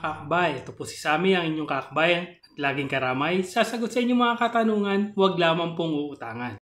kakakbay, ito po si Sammy, ang inyong kakbayan at laging karamay. Sasagot sa inyong mga katanungan, huwag lamang pong uutangan.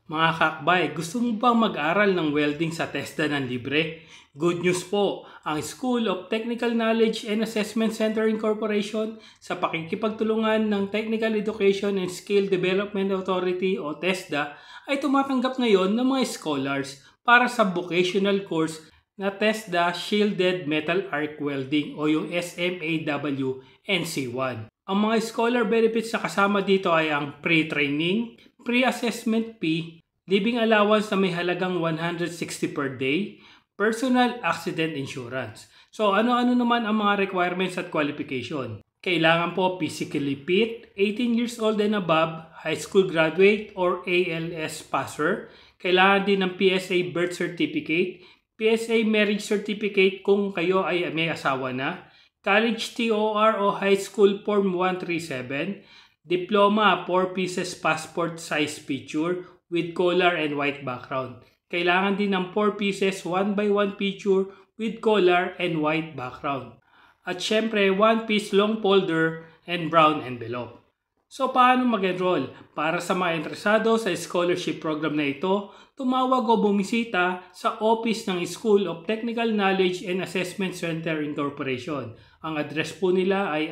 Mga kakbay, gusto mo bang mag-aral ng welding sa TESDA ng libre? Good news po, ang School of Technical Knowledge and Assessment Center Incorporation sa pakikipagtulungan ng Technical Education and Skill Development Authority o TESDA ay tumatanggap ngayon ng mga scholars para sa vocational course na TESDA Shielded Metal Arc Welding o yung SMAW NC1. Ang mga scholar benefits na kasama dito ay ang pre-training, pre-assessment fee, living allowance na may halagang 160 per day, personal accident insurance. So ano-ano naman ang mga requirements at qualification? Kailangan po physically fit, 18 years old and above, high school graduate or ALS passer. Kailangan din ng PSA birth certificate, PSA marriage certificate kung kayo ay may asawa na, college TOR o high school form 137, diploma 4 pieces passport size picture with collar and white background. Kailangan din ng 4 pieces 1x1 picture with collar and white background. At syempre 1 piece long folder and brown envelope. So paano mag-enroll? Para sa mga interesado sa scholarship program na ito, tumawag o bumisita sa office ng School of Technical Knowledge and Assessment Center Incorporation. Ang address po nila ay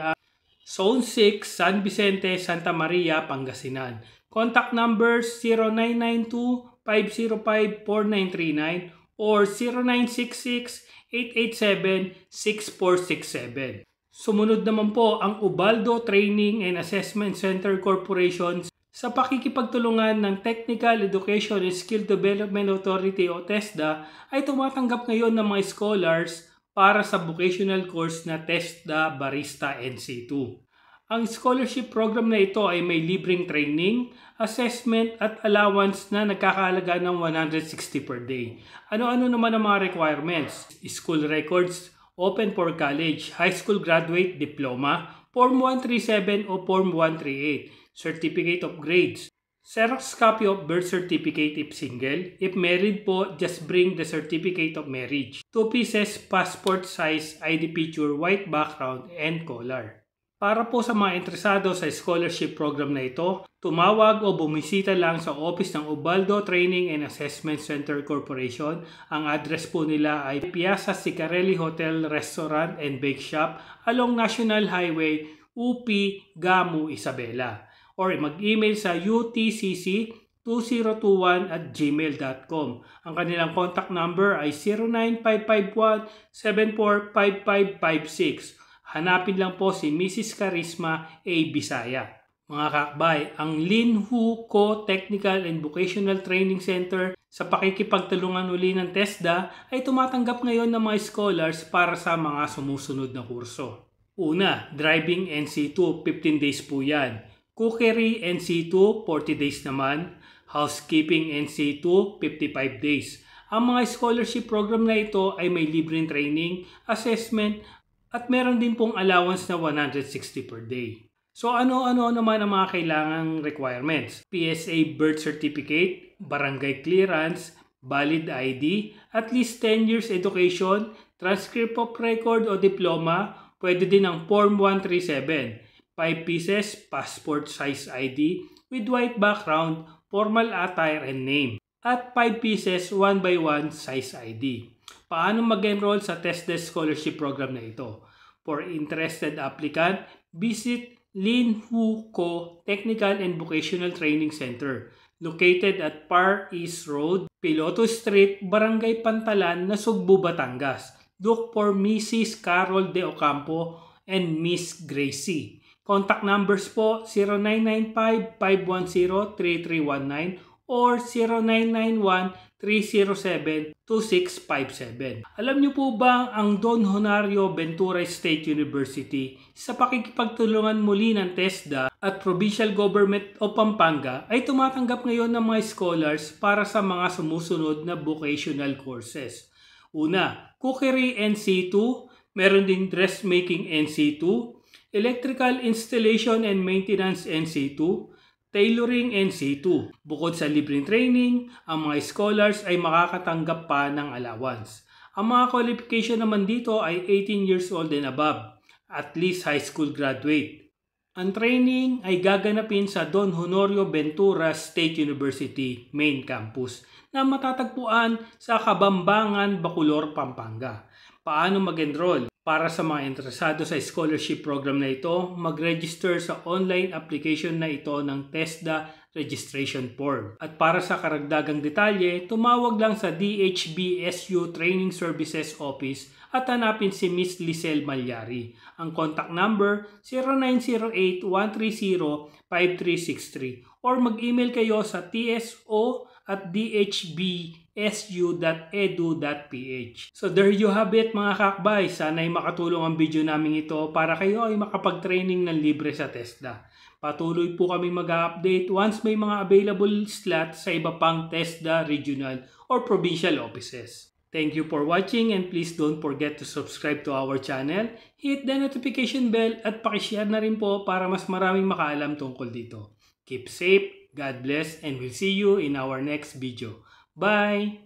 Zone 6, San Vicente, Santa Maria, Pangasinan. Contact numbers 0992-505-4939 or 0966-887-6467. Sumunod naman po ang Ubaldo Training and Assessment Center Corporation sa pakikipagtulungan ng Technical Education and Skill Development Authority o TESDA ay tumatanggap ngayon ng mga scholars para sa vocational course na TESDA Barista NC2. Ang scholarship program na ito ay may libreng training, assessment at allowance na nagkakahalaga ng 160 per day. Ano-ano naman ang mga requirements? School records, open for college, high school graduate diploma, Form 137 o Form 138, certificate of grades, Xerox copy of birth certificate if single, if married po, just bring the certificate of marriage, 2 pieces passport size ID picture, white background, and collar. Para po sa mga interesado sa scholarship program na ito, tumawag o bumisita lang sa office ng Ubaldo Training and Assessment Center Corporation. Ang address po nila ay Piazza Sicarelli Hotel, Restaurant and Bake Shop along National Highway, UP, Gamu, Isabela. Or mag-email sa utcc2021@gmail.com. Ang kanilang contact number ay 09551-745556. Hanapin lang po si Mrs. Charisma A. Bisaya. Mga kakbay, ang Linhu Co. Technical and Vocational Training Center sa pakikipagtulungan uli ng TESDA ay tumatanggap ngayon ng mga scholars para sa mga sumusunod na kurso. Una, Driving NC2, 15 days po yan. Cookery NC2, 40 days naman. Housekeeping NC2, 55 days. Ang mga scholarship program na ito ay may libreng training, assessment, at meron din pong allowance na 160 per day. So ano-ano naman ang mga kailangang requirements? PSA birth certificate, barangay clearance, valid ID, at least 10 years education, transcript of record o diploma, pwede din ang Form 137, 5 pieces passport size ID with white background, formal attire and name, at 5 pieces 1x1 size ID. Paano mag-enroll sa TESDA scholarship program na ito? For interested applicant, visit Linhu Co. Technical and Vocational Training Center located at Par East Road, Piloto Street, Barangay Pantalan, Nasugbu, Batangas. Look for Mrs. Carol De Ocampo and Miss Gracie. Contact numbers po 0995-510-3319 or 0991-307-2657. Alam niyo po ba ang Don Honario Ventura State University sa pakikipagtulungan muli ng TESDA at Provincial Government of Pampanga ay tumatanggap ngayon ng mga scholars para sa mga sumusunod na vocational courses. Una, Cookery NC2, meron din Dressmaking NC2, Electrical Installation and Maintenance NC2, tailoring, and C2. Bukod sa libreng training, ang mga scholars ay makakatanggap pa ng allowance. Ang mga qualification naman dito ay 18 years old and above, at least high school graduate. Ang training ay gaganapin sa Don Honorio Ventura State University Main Campus na matatagpuan sa Kabambangan, Bacolor, Pampanga. Paano mag-enroll? Para sa mga interesado sa scholarship program na ito, mag-register sa online application na ito ng TESDA registration form. At para sa karagdagang detalye, tumawag lang sa DHBSU Training Services Office at hanapin si Miss Lisel Malyari. Ang contact number 0908-130-5363 or mag-email kayo sa tso@dhbsu.edu.ph. So there you have it mga kakbay. Sana'y makatulong ang video namin ito para kayo ay makapag-training ng libre sa TESDA. Patuloy po kami mag-update once may mga available slot sa iba pang TESDA regional or provincial offices. Thank you for watching and please don't forget to subscribe to our channel, hit the notification bell at pakishare na rin po para mas maraming makaalam tungkol dito. Keep safe, God bless, and we'll see you in our next video. Bye!